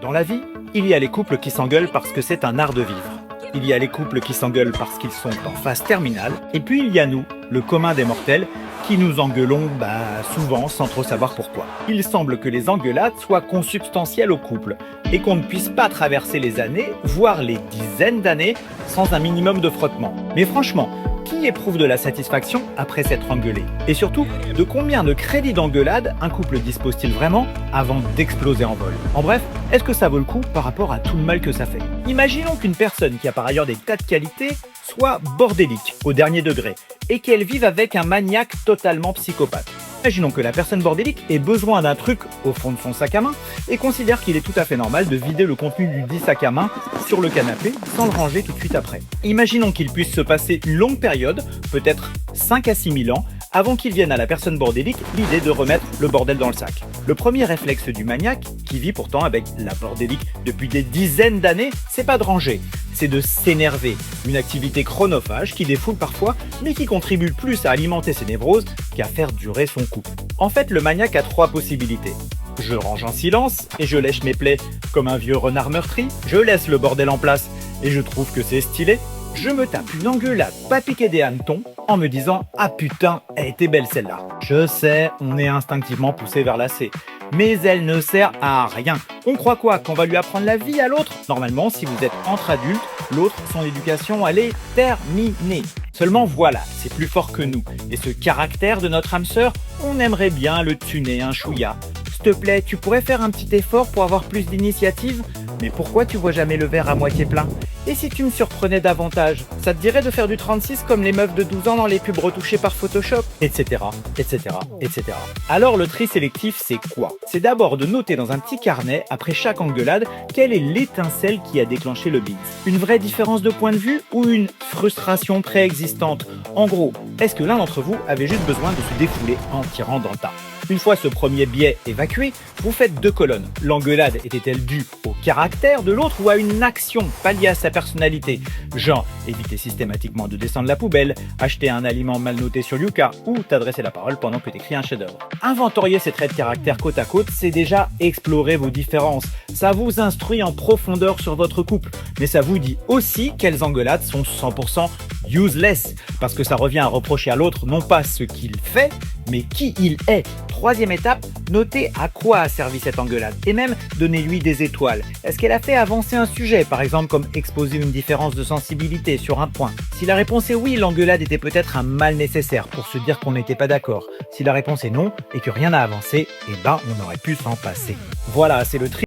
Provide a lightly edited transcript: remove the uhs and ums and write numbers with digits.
Dans la vie, il y a les couples qui s'engueulent parce que c'est un art de vivre. Il y a les couples qui s'engueulent parce qu'ils sont en phase terminale. Et puis il y a nous, le commun des mortels, qui nous engueulons souvent sans trop savoir pourquoi. Il semble que les engueulades soient consubstantielles au couple et qu'on ne puisse pas traverser les années, voire les dizaines d'années, sans un minimum de frottement. Mais franchement, qui éprouve de la satisfaction après s'être engueulé? Et surtout, de combien de crédits d'engueulade un couple dispose-t-il vraiment avant d'exploser en vol? En bref, est-ce que ça vaut le coup par rapport à tout le mal que ça fait? Imaginons qu'une personne qui a par ailleurs des tas de qualités soit bordélique au dernier degré et qu'elle vive avec un maniaque totalement psychopathe. Imaginons que la personne bordélique ait besoin d'un truc au fond de son sac à main et considère qu'il est tout à fait normal de vider le contenu du dit sac à main sur le canapé sans le ranger tout de suite après. Imaginons qu'il puisse se passer une longue période, peut-être 5 à 6 000 ans, avant qu'il vienne à la personne bordélique l'idée de remettre le bordel dans le sac. Le premier réflexe du maniaque, qui vit pourtant avec la bordélique depuis des dizaines d'années, c'est pas de ranger, c'est de s'énerver. Une activité chronophage qui défoule parfois, mais qui contribue plus à alimenter ses névroses qu'à faire durer son couple. En fait, le maniaque a 3 possibilités. Je range en silence et je lèche mes plaies comme un vieux renard meurtri, je laisse le bordel en place et je trouve que c'est stylé, je me tape une engueulade pas piquée des hannetons en me disant « Ah putain, elle était belle celle-là ». Je sais, on est instinctivement poussé vers la C, mais elle ne sert à rien. On croit quoi? Qu'on va lui apprendre la vie à l'autre? Normalement, si vous êtes entre adultes, l'autre, son éducation, elle est terminée. Seulement voilà, c'est plus fort que nous. Et ce caractère de notre âme sœur, on aimerait bien le tuner un chouïa. S'il te plaît, tu pourrais faire un petit effort pour avoir plus d'initiative? Mais pourquoi tu vois jamais le verre à moitié plein? Et si tu me surprenais davantage? Ça te dirait de faire du 36 comme les meufs de 12 ans dans les pubs retouchées par Photoshop? Etc, etc, etc. Alors le tri sélectif, c'est quoi? C'est d'abord de noter dans un petit carnet, après chaque engueulade, quelle est l'étincelle qui a déclenché le bise. Une vraie différence de point de vue ou une frustration préexistante? En gros, est-ce que l'un d'entre vous avait juste besoin de se défouler en tirant dans le tas? Une fois ce premier biais évacué, vous faites 2 colonnes. L'engueulade était-elle due au caractère de l'autre ou à une action pas liée à sa personnalité? Genre, éviter systématiquement de descendre la poubelle, acheter un aliment mal noté sur Yuka ou t'adresser la parole pendant que t'écris un chef-d'œuvre. Inventorier ces traits de caractère côte à côte, c'est déjà explorer vos différences. Ça vous instruit en profondeur sur votre couple, mais ça vous dit aussi quelles engueulades sont 100% useless, parce que ça revient à reprocher à l'autre non pas ce qu'il fait, mais qui il est. Troisième étape, notez à quoi a servi cette engueulade et même donnez-lui des étoiles. Est-ce qu'elle a fait avancer un sujet, par exemple comme exposer une différence de sensibilité sur un point? Si la réponse est oui, l'engueulade était peut-être un mal nécessaire pour se dire qu'on n'était pas d'accord. Si la réponse est non et que rien n'a avancé, on aurait pu s'en passer. Voilà, c'est le tri.